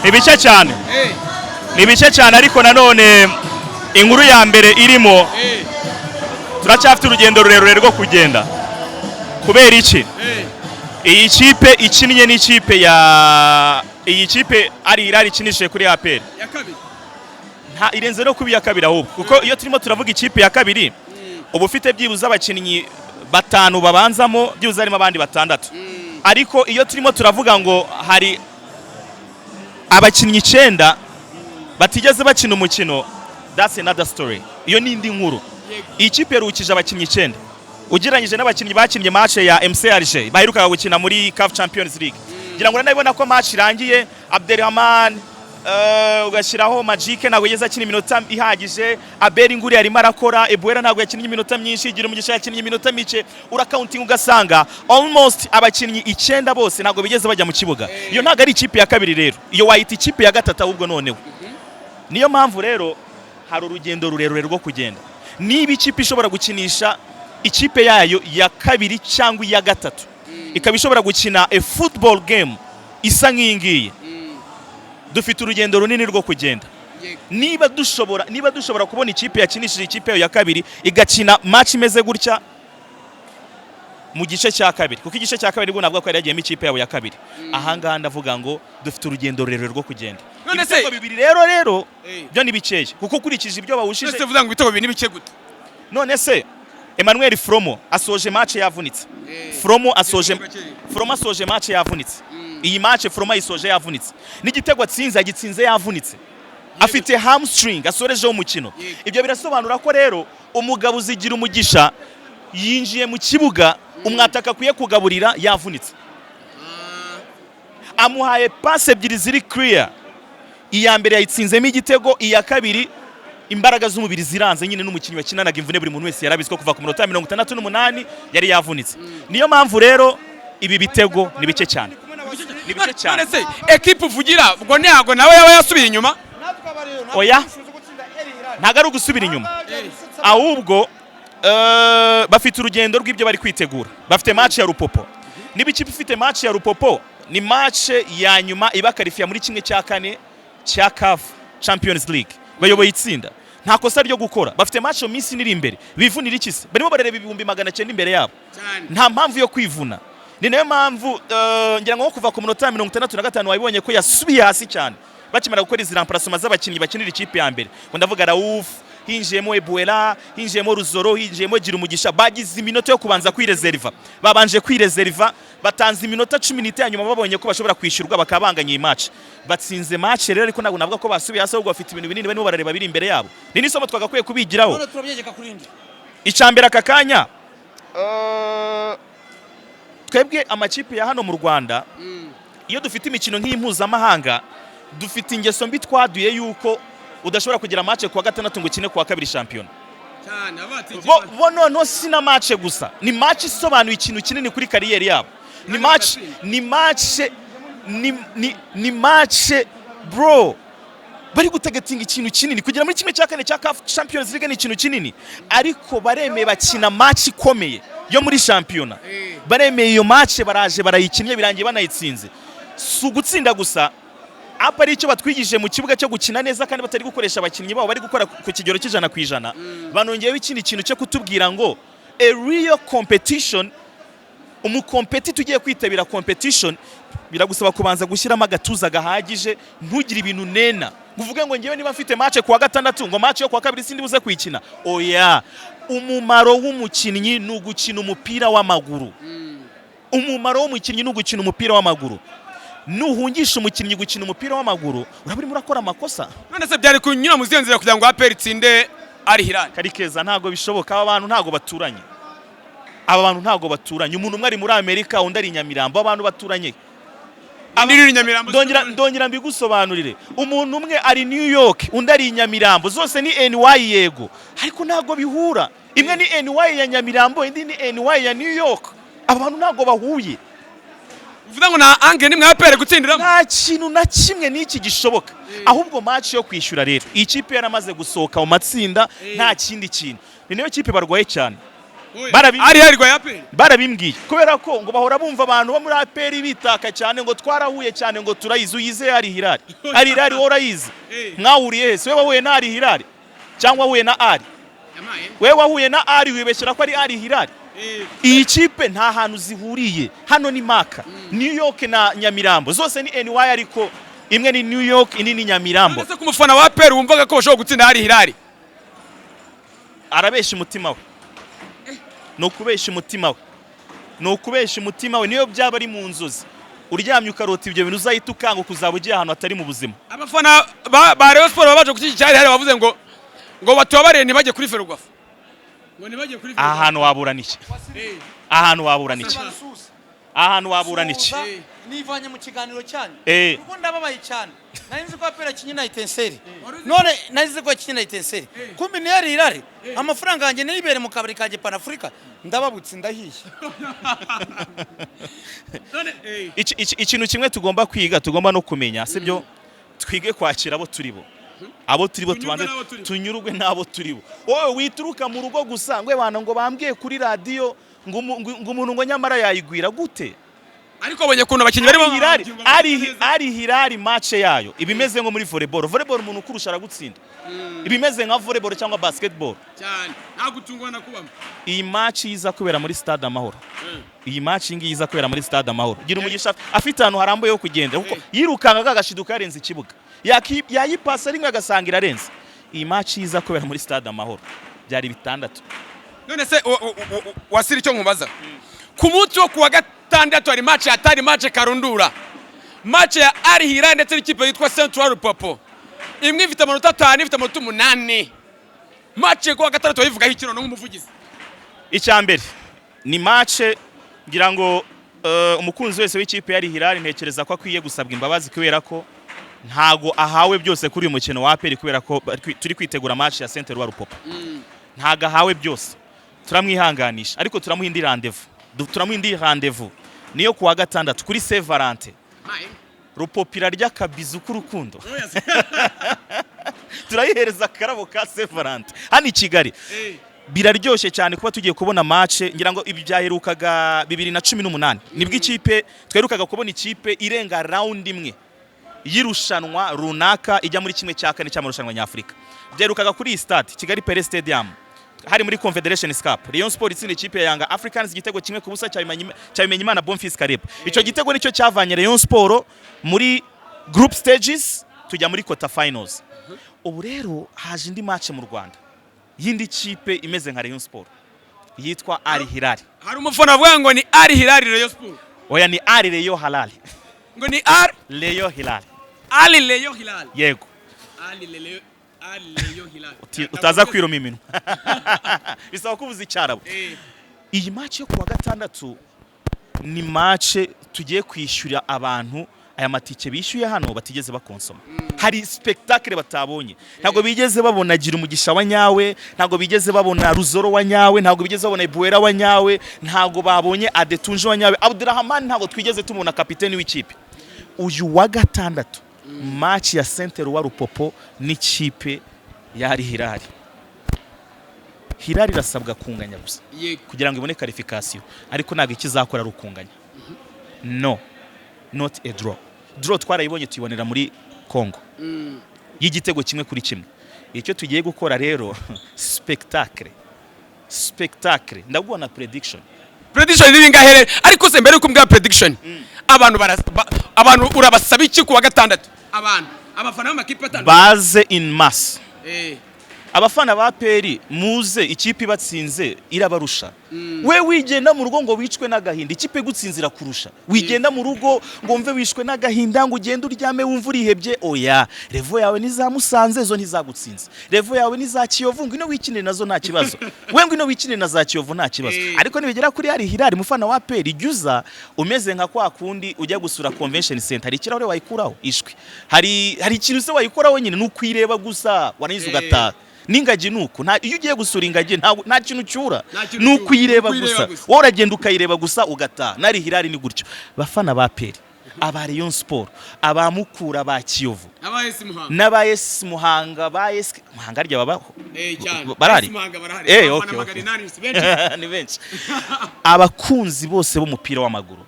ni bice cyane ariko nanone inkuru ya mbere irimo turacyafite urugendo rurerure rwo kugenda kubera iki iyi kipe ikinnye n'ikipe ya iyi kipe ari Hilal ikinishije kuri Apr ya kabiri nta irenze no kubi ya kabiri ahubwo kuko iyo turimo turavuga ikipe ya kabiri ubu ufite byibuza abakinnyi batanu babanzamo byibuza harimo abandi batandatu ariko iyo turimo turavuga ngo hari abakinnyi 9 batigeze bakina umukino, that's another story. Iyo ni indi nkuru. Iyi kipe yarukije abakinnyi 9 ugereranyije n'abakinnyi bakinnye match ya MCRG baheruka gukina muri CAF Champions League. Ngira ngo nabibona ko match irangiye Abdelrahman ugashyiraho Magic ntabwo yeza akina iminota ihagije, Abel Nguri yarimo arakora, Ebuera ntabwo yakinnye iminota myinshi, gira umugisha yakinnye iminota mike, uracounting ugasanga almost abakinnyi 9 bose ntabwo bigeze bajya mu kibuga. Iyo ntabwo ari ikipe ya kabiri rero, iyo wayita ikipe ya gatatu ahubwo noneho. Niyo mpamvu rero hari urugendo rurerure rwo kugenda. Niba ikipe ishobora gukinisha ikipe yayo ya kabiri cyangwa ya gatatu ikaba ishobora gukina a football game isa nk'ingiye, dufite urugendo runini rwo kugenda. Niba dushobora kubona ikipe yakinishije ikipe ya kabiri igakina match imeze gutya mu gice cya kabiri, kuko igice cya kabiri navuga ko yari yagiyemo ikipe yabo ya kabiri. Ahangaha ndavuga ngo dufite urugendo rurerure rwo kugenda. Ibitego bibiri rero byo ni bikeye kuko kurikije ibyo bawushije. None vuga ngo ibitego bibiri ni bike gute? None se Emmanuel Fromo asoje match yavunitse. Fromo asoje match yavunitse. Iyi match Fromo isoje yavunitse. N'igitego agitsinze yavunitse. Afite hamstring asorejeho umukino. Ibyo birasobanura ko rero umugabo uzigira umugisha yinjiye mu kibuga umwataka kuye kugaburira yavunitse. Amuhaye passe ebyiri ziri clear. Iya mbere yayitsinzemo igitego, iya kabiri imbaraga z'umubiri ziranze nyine n'umukinnyi wakinanaga imvune buri muntu wese yarabizwe kuva ku minota 68 yari yavunitse. Niyo mpamvu rero ibi bitego ni bike cyane. Ni bike cyane. None se equipe uvugira ubwo ntago nawe yaba yasubiye inyuma? Oya. Ntago ari ugusubira inyuma. Ahubwo bafite urugendo rw'ibyo bari kwitegura. Bafite match ya Lupopo. Niba ikipe ifite match ya Lupopo ni match ya nyuma ibakarifiya muri kimwe cya kane cya CAF Champions League. Bayoboye itsinda. Nta kosa ryo gukora. Bafite match yo minsi niri imbere. Bivunira ikise. Barimo barareba ibihumbi 900 imbere yabo. Nta mpamvu yo kwivuna. Ni nayo mpamvu ngira ngo kuva ku minota 65 wabibonye ko yasubiye hasi cyane. Bakimara gukora izi remplacement z'abakinnyi bakinira ikipe ya mbere. Ngo ndavuga Raouf, hinjiyemo Ebuera, hinjiyemo Ruzoro, hinjiyemo gira umugisha, bagize iminota yo kubanza kwireserva. Babanje kwireserva, batanze iminota 10 ya nyuma babonye ko bashobora kwishyurwa bakabanganya iyi match. Batsinze match rero ariko ntabwo navuga ko basubiye hasi ahubwo bafite ibintu binini barimo barareba biri imbere yabo. Ni nisomo twagakwiye kubigiraho. None turabyegeka kuri indi. Icambere aka kanya twebwe amakipe ya hano mu Rwanda iyo dufite imikino nk'impuzamahanga dufite ingeso mbi twaduye yuko udashobora kugira match kwa gatandatu ngo ukine kwa kabiri champion. Cyane abati. No sina match gusa. Ni match isobanuye ikintu kinini kuri kariyeri yabo. Ni match bro. Bari gutegetinga ikintu kinini kugira muri kimwe cya kane cya CAF Champions League ni ikintu kinini. Ariko baremeye bakina match ikomeye yo muri championa. Baremeye iyo match baraje barayikinnye birangiye banayitsinze. Su gutsinda gusa apa ari icyo batwigije mu kibuga cyo gukina neza kandi batari gukoresha abakinnyi babo bari gukora ku kigero cy'ijana. Banongeyeho ikindi kintu cyo kutubwira ngo a real competition, umukompetitor ugiye kwitabira competition biragusaba kubanza gushyiramo agatuza gahagije, ntugire ibintu nena uvuge ngo ngewe niba mfite match kwa gatandatu ngo match yo kwa kabiri sindi buze kwikina. Oya, umumaro w'umukinnyi ni ugukina umupira w'amaguru. Umumaro w'umukinnyi ni ugukina umupira w'amaguru. Nuhungisha umukinnyi gukina umupira w'amaguru uraburi murakora amakosa. None se byari kunyura mu zenzira kugira ngo Apr itsinde ari Hilal. Karikeza ntago bishoboka, aba bantu ntago baturanye. Aba bantu ntago baturanye. Umuntu umwe ari muri Amerika undi ari Nyamirambo, abantu baturanye. Indiri Nyamirambo. Ndongera mbigusobanurire. Umuntu umwe ari New York undi ari Nyamirambo, zose ni NY yego. Ariko ntago bihura. Imwe ni NY ya Nyamirambo, indi ni NY ya New York. Aba bantu ntago bahuye. Uvuga ngo na ange nimwe Apr gutsindira. Nta kintu na kimwe n'iki gishoboka. Ahubwo match yo kwishyura rero. Iyi kipe yaramaze gusohoka mu matsinda nta kindi kintu. Ni nayo kipe barwaye cyane. barabimbwiye kubera ko ngo bahora bumva abantu bo muri APR bitaka cyane ngo twarahuye cyane ngo turayizi uyize ari Hilal wowe urayizi mwahuriye hese wewe wahuye na ari Hilal cyangwa wahuye na ari wewe wahuye na ari wibeshyira ko ari Hilal iyi kipe nta hantu zihuriye hano ni Maka New York na Nyamirambo zose ni NY ariko imwe ni New York indi ni Nyamirambo ese ku mufana wa APR wumvaga ko bashobora gutsinda ari Hilal arabesha umutima we no kubesha umutima we niyo byaba ari mu nzozi uryamye ukarota ibyo bintu uzahita ukanga kuzaba ugiye ahantu atari mu buzima abafana ba Rayon Sport baje gushyigikira hari bavuze ngo batubabare ntibajye kuri Ferwafa ngo ntibajye kuri Ferwafa ahantu waburana iki nivanye mu kiganiro cyane kuko ndababaye cyane nari ko APR kinyina itenseri none nari ko kinyina itenseri kumbi ni ari Hilal amafaranga yanjye nibere mu kabari kaje Pan Africa ndababutse ndahiye none ikintu kimwe tugomba kwiga tugomba no kumenya sibyo twige kwakira abo turibo tubanze tunyurugwe nabo turibo wowe wituruka mu rugo gusa ngwe bana ngo bambwiye kuri radio ngo umuntu ngo nyamara yayigwira gute ariko bonye kuntu abakinyi barimo ari Hilal match yayo ibimeze nko muri volleyball umuntu kurusha aragutsinda ibimeze nka volleyball cyangwa basketball cyane nta gutungwana kubamo iyi match yiza kubera muri stade Amahoro yiza kubera muri stade Amahoro gira umugisha afite ahantu harambuye ho kugenda kuko yirukanga agashiduka yarenze ikibuga yayipasa rimwe agasangira arenze iyi match yiza kubera muri stade Amahoro byari bitandatu none se Wasiri cyo nkubaza ku munsi wo kuwa gatandatu ari match atari match karundura match ya ari Hilal ndetse n'ikipe yitwa Central Lupopo imwe ifite amanota 5 ifite amanota 8 match kuwa gatandatu yivugaho ikirono nk'umuvugizi icyambere ni match ngira ngo umukunzi wese w'ikipe yari Hilal ntekereza ko akwiye gusabwa imbabazi kubera ko ntago ahawe byose kuri uyu mukino wa APR kubera ko turi kwitegura match ya Central Lupopo ntago ahawe byose turamwihanganisha ariko turamuhindi rendezvous niyo kuwa gatandatu kuri Saint Valentin Rupopira rya kabizu k'urukundo turayihereza karabo ka Saint Valentin hano i Kigali biraryoshye cyane kuba tugiye kubona match ngira ngo ibi byaherukaga 2018 nibwo ikipe twerukaga kubona ikipe irenga round imwe yirushanwa runaka ijya muri kimwe cya kane cy'amarushanwa nyafrika byerukaga kuri stade Kigali Pele Stadium hari muri Confederation Cup Rayon Sport itsinda ikipe ya Yanga Africans igitego kimwe ku busa cyabimenya Imana Bonfils Kareba ico gitego nicyo cyavanye Rayon Sport muri group stages tujya muri quarter finals ubu rero haje indi match mu Rwanda yindi kipe imeze nka Rayon Sport yitwa Ari Hilal hari umufana avuga ngo ni Ari Hilal Rayon Sport oya ni Ari Rayon Halal ngo ni Ari Rayon Hilal Ali Rayon Hilal yego Ali Rayon Hilal utaza kwiroma imino bisaba kuvuza icyarabo iyi match yo kuwa gatandatu ni match tugiye kwishyura abantu aya matike bishyuye hano batigeze bakonsoma hari spectacle batabonye ntago bigeze babona gira umugisha wa nyawe ntago bigeze babona Ruzoro wa nyawe ntago bigeze babona Ibuera wa nyawe ntago babonye Adetunje wa nyawe Abdurrahman ntago twigeze tumubona kapiteni w'ikipe uyu wa gatandatu match ya Central Lupopo n'ikipe yari Hilal irasabwa kunganya gusa kugira ngo ibone qualification ariko ntago ikizakora rukunganya no not a draw twarayibonye tuyibonera muri Congo y'igitego kimwe kuri kimwe icyo tugiye gukora rero spectacle ndagubona prediction n'ibingahere ariko se mbere yuko mbwa prediction abantu urabasaba iki kuwa gatandatu abafana b'amakipe atandukanye baze in mass abafana ba APR muze ikipe batsinze irabarusha we wigenda mu rugo ngo wicwe n'agahinda ikipe gutsinzira kurusha wigenda mu rugo ngo mve wishwe n'agahinda ngo ugende uryame wumva urihebye oya revo yawe nizamusanze zo ntizagutsinze revo yawe nizakiyovu ngo ino wikinire nazo nta kibazo we ngo ino wikinire na za kiyovu nta kibazo ariko nibigera kuri ari Hilal mufana wa APR ijuza umeze nka kwa kundi ujya gusura convention center hari ikirahure wayikuraho ishwe hari ikintu se wayikoraho nyine nukwireba gusa wanayiza ugataha n'ingagi nuko nta iyo ugiye gusura ingagi nta kintu cyura nuko uyireba gusa wowe uragenda ukayireba gusa ugataha nari Hilal ni gutyo bafana ba APR aba Rayon Sport, aba Mukura, ba Kiyovu, Abayesi Muhanga. n'abayesi Muhanga, bayesi Muhanga rya babaho. Cyane. Barahari? Muhanga barahari. Okay. Ni benshi. Abakunzi bose b'umupira w'amaguru.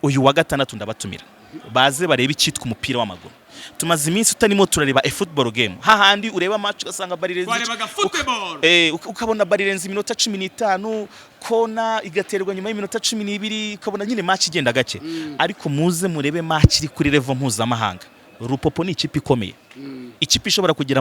Uyu wa gatandatu ndabatumira. Baze bareba icyitwa umupira w'amaguru. Tumaze iminsi utanimo turareba football game. Hahandi ureba match ugasanga barirenze. Warebaga football. Ukabona barirenze iminota 15, kona igaterwa nyuma y'iminota 12, ukabona nyine match igenda gake. Ariko muze murebe match iri kuri level mpuzamahanga. Lupopo ni ikipe ikomeye. Ikipe ishobora kugira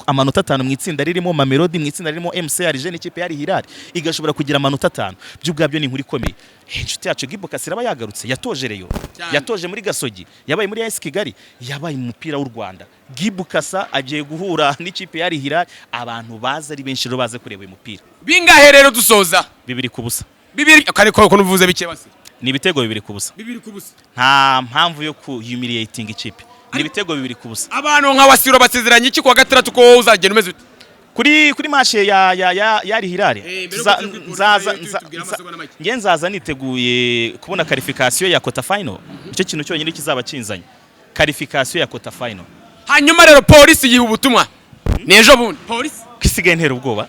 amanota 5 mu itsinda ririmo Mamelodi, mu itsinda ririmo MCR Jeune, ikipe yari Hilal igashobora kugira amanota 5. By'ubwabyo ni inkuru ikomeye. Inshuti yacu Gibukasi raba yagarutse, yatoje Rayon, yatoje muri Gasogi, yabaye muri AS Kigali, yabaye mu mupira w'u Rwanda. Gibukasa agiye guhura n'ikipe yari Hilal, abantu baza ari benshi ro baze kureba uyu mupira. Bingahe rero dusoza? 2-2. 2 kariko ko nuvuze bike basi. Ni ibitego 2-2. 2-2. Nta mpamvu yo ku humiliating ikipe. Ni ibitego 2-2. Abantu nka Wasiro basezeranye iki kwa gatandatu ko uzagenda umeze ute? Kuri match yari Hilal. Nzaza niteguye kubona qualification ya quarter final. Icyo kintu cyonyine kizaba kinzanye. Qualification ya quarter final. Hanyuma rero polisi yiha ubutumwa. Nejo bundi. Polisi kisigaye ntera ubwoba.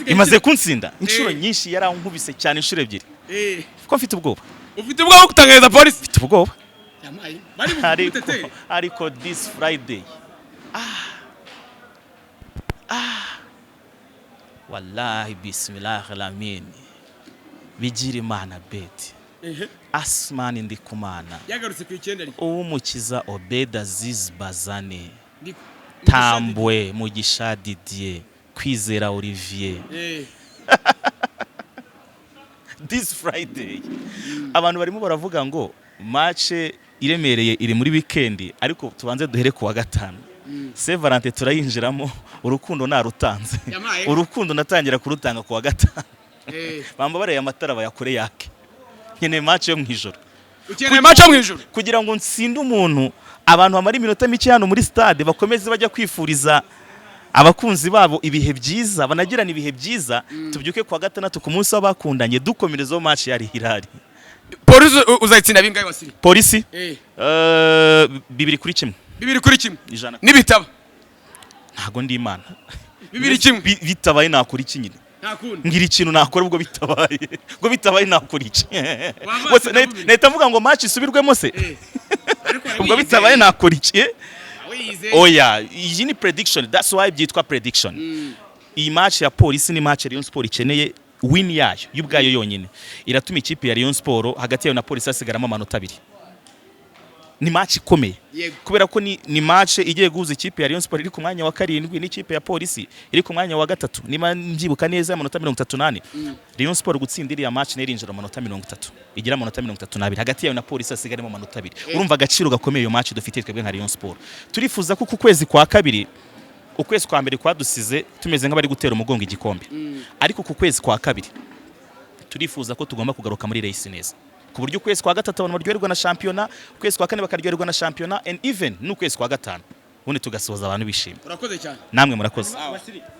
Imaze kunsinda inshuro nyinshi yarankubise cyane inshuro ebyiri. Ko mfite ubwoba. Ufite ubwoba gutangariza polisi? Mfite ubwoba. Bari ariko this Friday wallahi bismillahirrahmanirrahim bigira Imana beti Asmani Ndikumana yagarutse ku 9 ariko uwumukiza Obed Aziz Bazane Tambwe Mugisha Didier Kwizera Olivier this Friday abantu barimo baravuga ngo match iremereye iri muri weekend, ariko tubanze duhere ku wa gatanu. Saint Valentin turayinjiramo, urukundo narutanze. Urukundo natangira kurutanga ku wa gatanu. Bamba bareye amatara bayakore yake. Nkene match yo mwijoro. Ukeneye match yo mwijoro kugira ngo nsinde umuntu, abantu bamara iminota mike hano muri stade bakomeze bajya kwifuriza abakunzi babo ibihe byiza, banagirana ibihe byiza. Tubyuke ku wa gatandatu ku munsi w'abakundanye dukomerezo match yari Hilal. Polisi uzayitsinda bingahe Wasiri? Polisi 2-1. 2-1. Nibitaba ntago ndi Imana. 2-1 bitabaye nakora iki nyine? Ntakundi ngira ikintu nakora ubwo bitabaye. Ubwo bitabaye nakora iki? Bose neta mvuga ngo match isubirwemo se. Ubwo bitabaye nakora iki? Oya, iyi ni prediction, that's why byitwa prediction. Iyi match ya Polisi ni match Rayon Sport ikeneye win yayo y'ubwayo yonyine iratuma ikipe ya Rayon Sport hagati yayo na Polisi asigaramo amanota 2. Ni match ikomeye kubera ko ni match igiye guhuza ikipe ya Rayon Sport iri ku mwanya wa 7 n'ikipe ya Polisi iri ku mwanya wa 3. Nima mbyibuka neza amanota 38. Rayon Sport gutsindira ya match nerinjira amanota 30. Igira amanota 32 hagati yayo na Polisi asigaramo amanota 2. Urumva agaciro gakomeye iyo match dufite twebwe nka Rayon Sport. Turifuza ko ku kwezi kwa kabiri, ukwezi kwa mbere kwadusize tumeze nk'abari gutera umugongo igikombe, ariko ku kwezi kwa kabiri turifuza ko tugomba kugaruka muri race neza, ku buryo ukwezi kwa gatatu abantu baryoherwa na championnat, ukwezi kwa kane bakaryoherwa na championnat and even n'ukwezi kwa gatanu ubundi tugasoza abantu bishimye. Urakoze cyane. Namwe murakoze.